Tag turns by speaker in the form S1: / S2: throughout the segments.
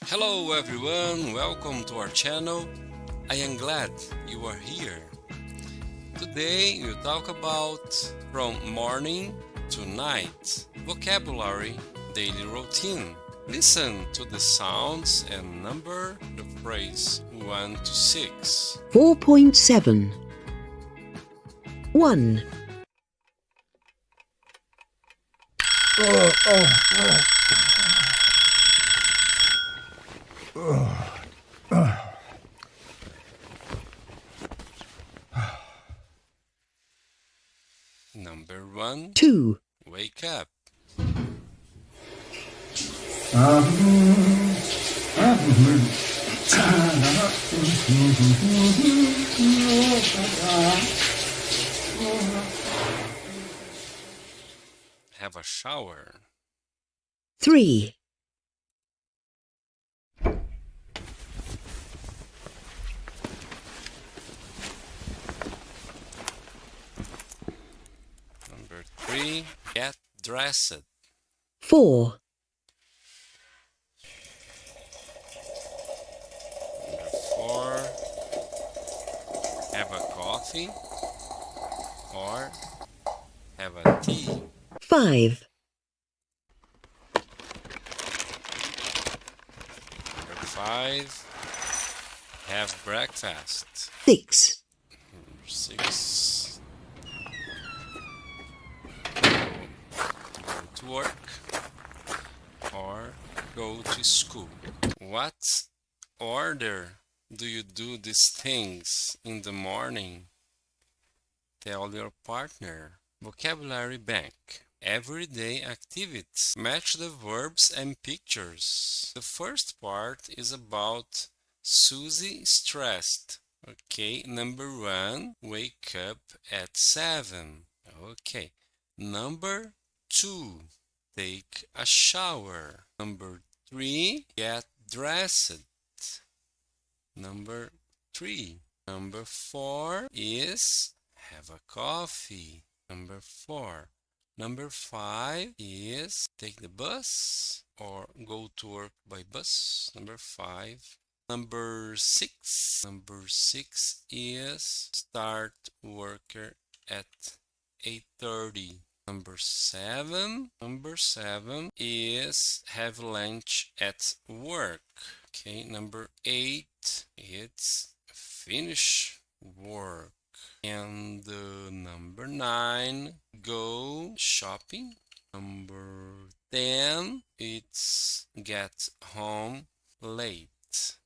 S1: Hello everyone, welcome to our channel. I am glad you are here. Today we'll talk about from morning to night, vocabulary, daily routine. Listen to the sounds and number the phrase 1 to 6.
S2: 4.7 1.
S1: Number 1.
S2: 2.
S1: Wake up. Have a shower.
S2: 3.
S1: Number 3. Get dressed.
S2: 4.
S1: Number 4. Have a coffee or have a tea.
S2: 5.
S1: Number 5. Have breakfast.
S2: 6.
S1: Number 6. Go to work or go to school. What order do you do these things in the morning? Tell your partner. Vocabulary bank. Everyday activities. Match the verbs and pictures. The first part is about Susie stressed. Okay, number 1, wake up at 7. Okay, number 2, take a shower. Number 3, get dressed. Number 3. Number 4 is have a coffee. Number 4. Number 5 is take the bus or go to work by bus. Number 5. Number 6. Number 6 is start work at 8:30. Number 7. Number 7 is have lunch at work. Okay, number 8, it's finish work. And number 9, go shopping. Number 10, it's get home late.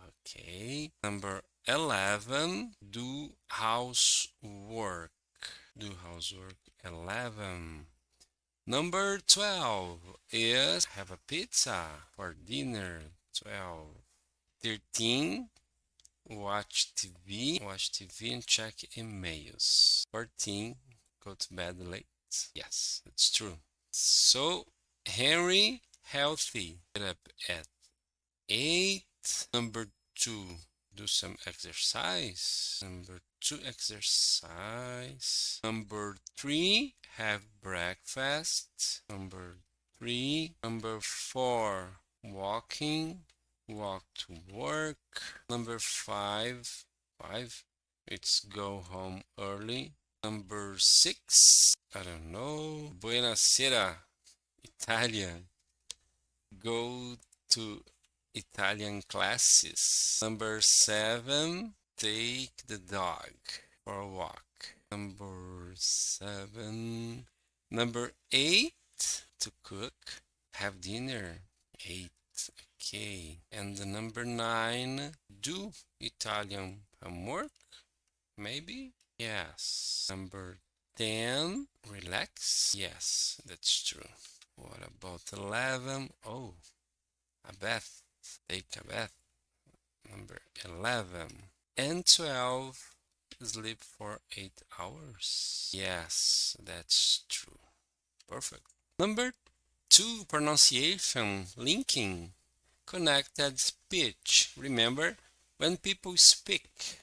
S1: Okay, number 11, do housework. Do housework 11. Number 12 is have a pizza for dinner. 12. 13, watch TV and check emails. 14, go to bed late. Yes, that's true. So, Henry, healthy. Get up at 8. Number 2, do some exercise. Number 2, exercise. Number 3, have breakfast. Number 3. Number 4, walking. Walk to work. Number 5, it's go home early. Number 6, I don't know. Buonasera, Italian. Go to Italian classes. Number 7, take the dog for a walk. Number 7. Number 8, to cook, have dinner. 8. Okay, and the number 9, do Italian homework, maybe? Yes. Number 10, relax. Yes, that's true. What about 11? Oh, a bath. Take a bath. Number 11. And 12, sleep for 8 hours. Yes, that's true. Perfect. Number 2, pronunciation, linking. Connected speech. Remember, when people speak,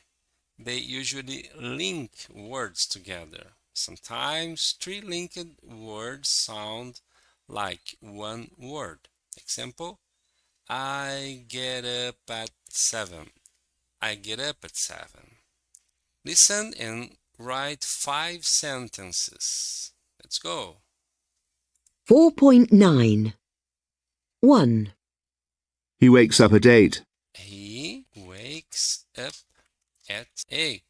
S1: they usually link words together. Sometimes 3 linked words sound like one word. Example, I get up at 7. I get up at 7. Listen and write 5 sentences. Let's go.
S2: 4.9. 1,
S3: He wakes up at 8.
S1: He wakes up at 8.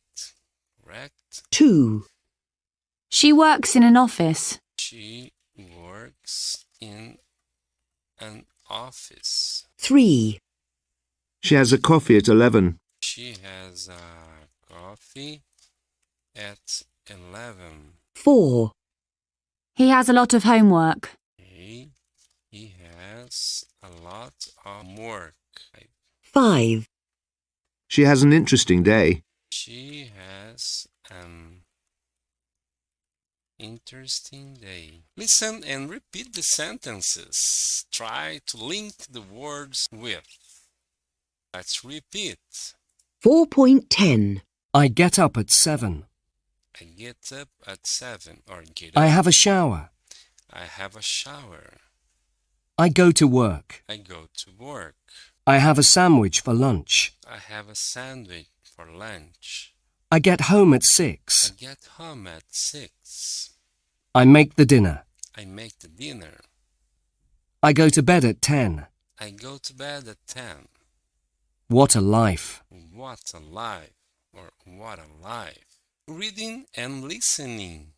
S1: Correct.
S2: 2,
S4: She works in an office.
S1: She works in an office.
S2: 3,
S3: She has a coffee at 11.
S1: She has a coffee at 11.
S2: 4,
S4: He has a lot of homework.
S1: He has a lot of work.
S2: 5,
S3: She has an interesting day.
S1: She has an interesting day. Listen and repeat the sentences. Try to link the words with. Let's repeat.
S2: 4.10.
S5: I get up at 7.
S1: I get up at 7 or get
S5: I
S1: up.
S5: have a shower.
S1: I have a shower.
S5: I go to work.
S1: I go to work.
S5: I have a sandwich for lunch.
S1: I have a sandwich for lunch.
S5: I get home at
S1: I
S5: 6.
S1: get home at 6.
S5: I make the dinner.
S1: I make the dinner.
S5: I go to bed at 10.
S1: I go to bed at 10.
S5: What a life.
S1: What a life, or what a life. Reading and listening.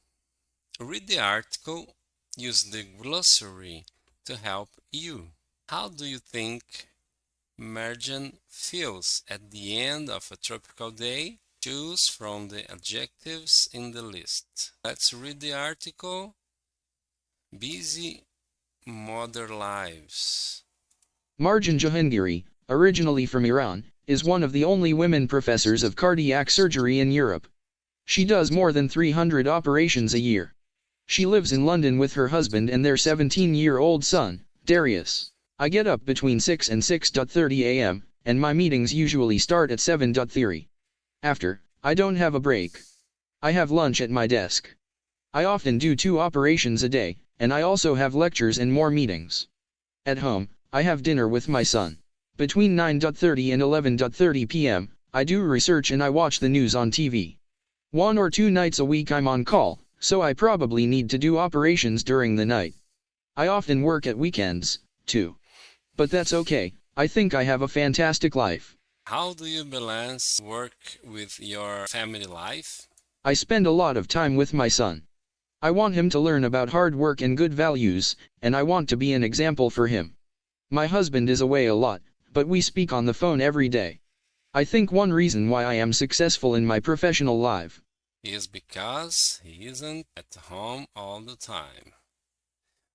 S1: Read the article. Use the glossary to help you. How do you think Marjan feels at the end of a tropical day? Choose from the adjectives in the list. Let's read the article. Busy modern lives.
S6: Marjan Jahangiri, originally from Iran, is one of the only women professors of cardiac surgery in Europe. She does more than 300 operations a year. She lives in London with her husband and their 17-year-old son, Darius. I get up between 6 and 6:30 a.m., and my meetings usually start at 7:30. After, I don't have a break. I have lunch at my desk. I often do 2 operations a day, and I also have lectures and more meetings. At home, I have dinner with my son. Between 9:30 and 11:30 p.m., I do research and I watch the news on TV. 1 or 2 nights a week I'm on call, so I probably need to do operations during the night. I often work at weekends, too. But that's okay, I think I have a fantastic life.
S1: How do you balance work with your family life?
S6: I spend a lot of time with my son. I want him to learn about hard work and good values, and I want to be an example for him. My husband is away a lot, but we speak on the phone every day. I think one reason why I am successful in my professional life
S1: Is because he isn't at home all the time.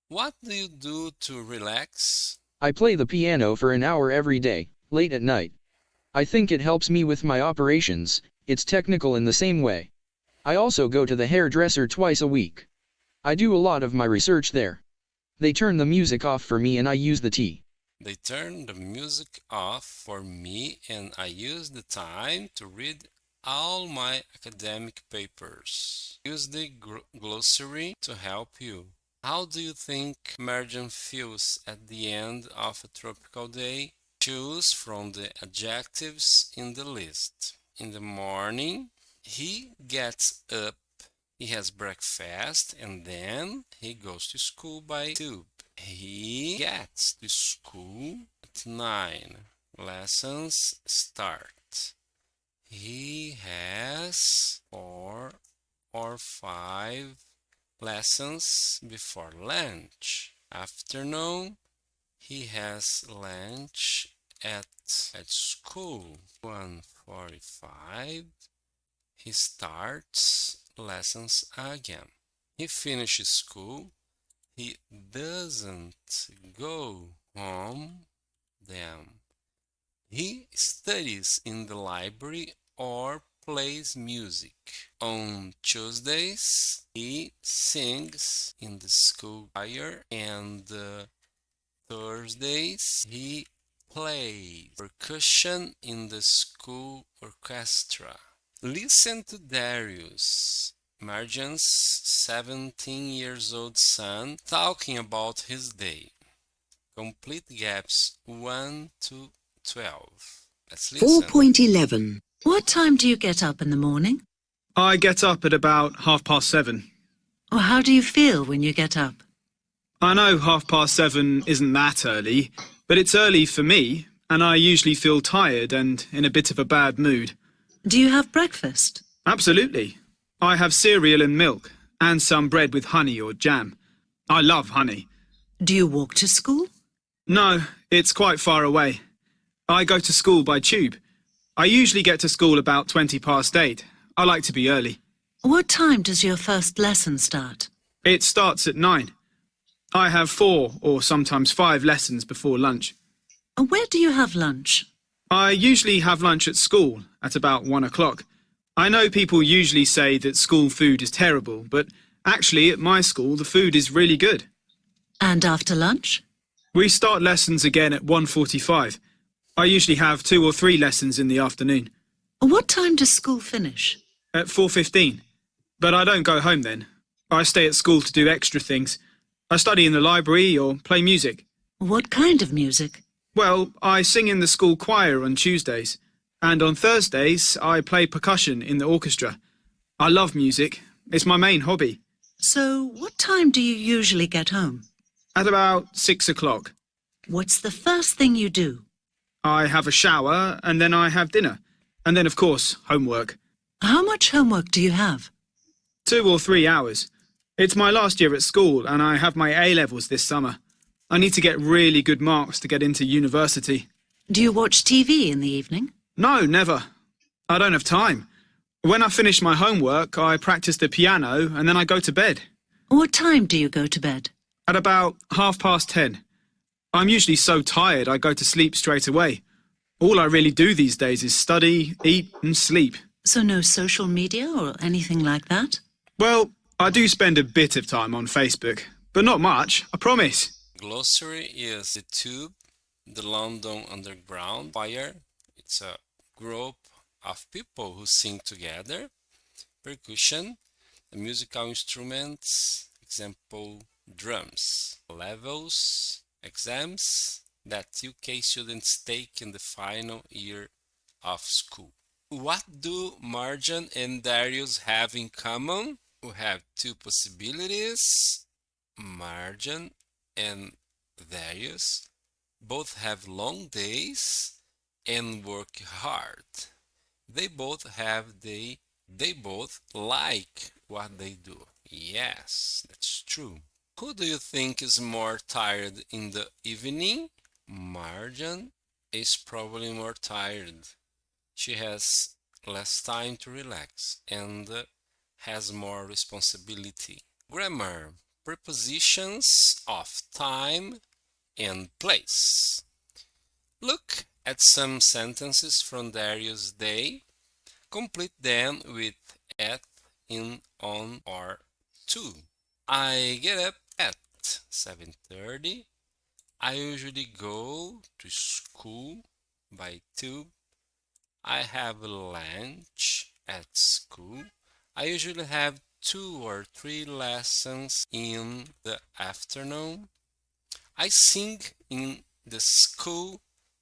S1: What do you do to relax?
S6: I play the piano for an hour every day, late at night. I think it helps me with my operations. It's technical in the same way. I also go to the hairdresser twice a week. I do a lot of my research there. They turn the music off for me and I use the tea.
S1: They turn the music off for me and I use the time to read all my academic papers. Use the glossary to help you. How do you think Marjan feels at the end of a tropical day? Choose from the adjectives in the list. In the morning, he gets up, he has breakfast, and then he goes to school by tube. He gets to school at 9. Lessons start. He has 4 or 5 lessons before lunch. Afternoon, he has lunch at school. 1:45, he starts lessons again. He finishes school. He doesn't go home then. He studies in the library or plays music. On Tuesdays, he sings in the school choir, and Thursdays, he plays percussion in the school orchestra. Listen to Darius, Marjan's 17-year-old son, talking about his day. Complete gaps 1 to 12. Let's listen.
S2: 4.11.
S7: What time do you get up in the morning?
S8: I get up at about 7:30.
S7: Or how do you feel when you get up?
S8: I know 7:30 isn't that early, but it's early for me, and I usually feel tired and in a bit of a bad mood.
S7: Do you have breakfast?
S8: Absolutely. I have cereal and milk, and some bread with honey or jam. I love honey.
S7: Do you walk to school?
S8: No, it's quite far away. I go to school by tube. I usually get to school about 8:20. I like to be early.
S7: What time does your first lesson start?
S8: It starts at 9. I have 4 or sometimes 5 lessons before lunch.
S7: Where do you have lunch?
S8: I usually have lunch at school at about 1 o'clock. I know people usually say that school food is terrible, but actually at my school the food is really good.
S7: And after lunch?
S8: We start lessons again at 1:45. I usually have 2 or 3 lessons in the afternoon.
S7: What time does school finish?
S8: At 4:15. But I don't go home then. I stay at school to do extra things. I study in the library or play music.
S7: What kind of music?
S8: Well, I sing in the school choir on Tuesdays, and on Thursdays I play percussion in the orchestra. I love music. It's my main hobby.
S7: So, what time do you usually get home?
S8: At about 6 o'clock.
S7: What's the first thing you do?
S8: I have a shower, and then I have dinner. And then, of course, homework.
S7: How much homework do you have?
S8: 2 or 3 hours. It's my last year at school, and I have my A-levels this summer. I need to get really good marks to get into university.
S7: Do you watch TV in the evening?
S8: No, never. I don't have time. When I finish my homework, I practice the piano, and then I go to bed.
S7: What time do you go to bed?
S8: At about 10:30. I'm usually so tired I go to sleep straight away. All I really do these days is study, eat and sleep.
S7: So no social media or anything like that?
S8: Well, I do spend a bit of time on Facebook, but not much, I promise.
S1: Glossary is the Tube, the London Underground Choir. It's a group of people who sing together. Percussion, the musical instruments, example, drums. Levels, exams that UK students take in the final year of school. What do Marjan and Darius have in common? We have 2 possibilities. Marjan and Darius both have long days and work hard. They both like what they do. Yes, that's true. Who do you think is more tired in the evening? Marjan is probably more tired. She has less time to relax and has more responsibility. Grammar. Prepositions of time and place. Look at some sentences from Darius' day. Complete them with at, in, on, or to. I get up at 7:30. I usually go to school by 2. I have lunch at school. I usually have 2 or 3 lessons in the afternoon. I sing in the school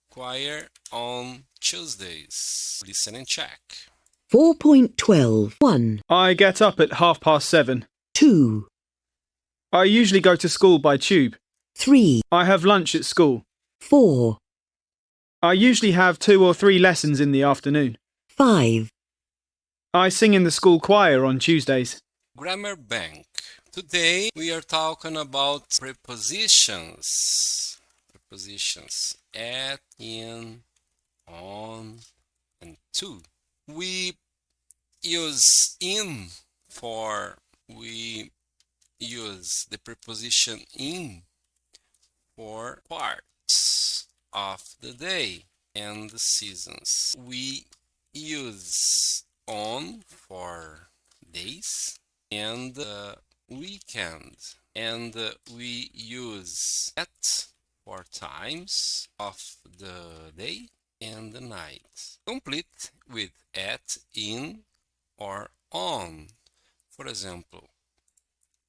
S1: choir on Tuesdays. Listen and check.
S2: 4.12. 1,
S8: I get up at 7:30.
S2: 2,
S8: I usually go to school by tube.
S2: 3,
S8: I have lunch at school.
S2: 4,
S8: I usually have 2 or 3 lessons in the afternoon.
S2: 5,
S8: I sing in the school choir on Tuesdays.
S1: Grammar Bank. Today we are talking about prepositions. Prepositions at, in, on, and to. We use the preposition in for parts of the day and the seasons. We use on for days and weekend, and we use at for times of the day and the night. Complete with at, in, or on. For example,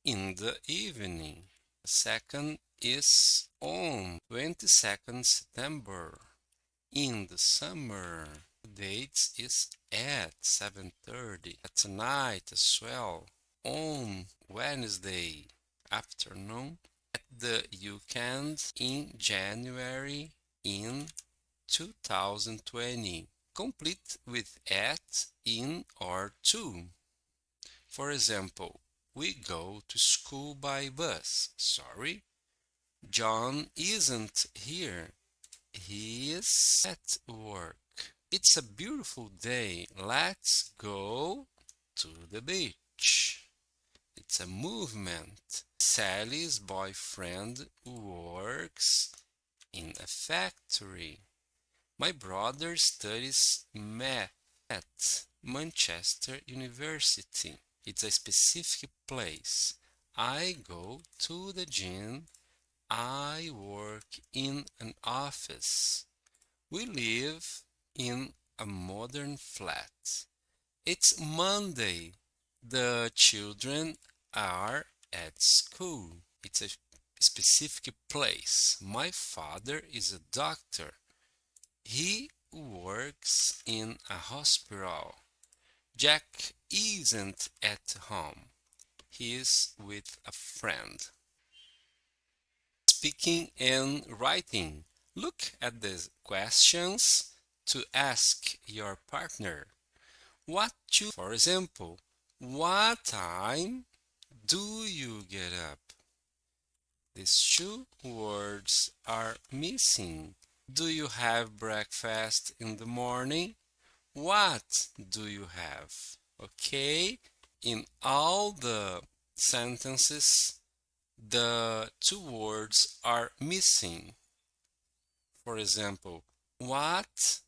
S1: in the evening, The second is on 22nd September. In the summer. The date is at 7:30 at night as well. On Wednesday afternoon. At the weekend in January in 2020. Complete with at, in, or to. For example, we go to school by bus. Sorry, John isn't here. He is at work. It's a beautiful day. Let's go to the beach. It's a movement. Sally's boyfriend works in a factory. My brother studies math at Manchester University. It's a specific place. I go to the gym. I work in an office. We live in a modern flat. It's Monday. The children are at school. It's a specific place. My father is a doctor. He works in a hospital. Jack isn't at home. He is with a friend. Speaking and writing. Look at the questions to ask your partner. For example, what time do you get up? These two words are missing. Do you have breakfast in the morning? What do you have? Okay, in all the sentences, the two words are missing. For example, what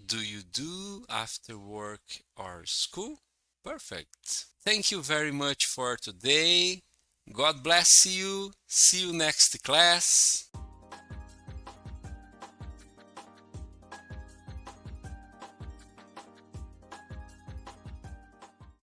S1: do you do after work or school? Perfect. Thank you very much for today. God bless you. See you next class.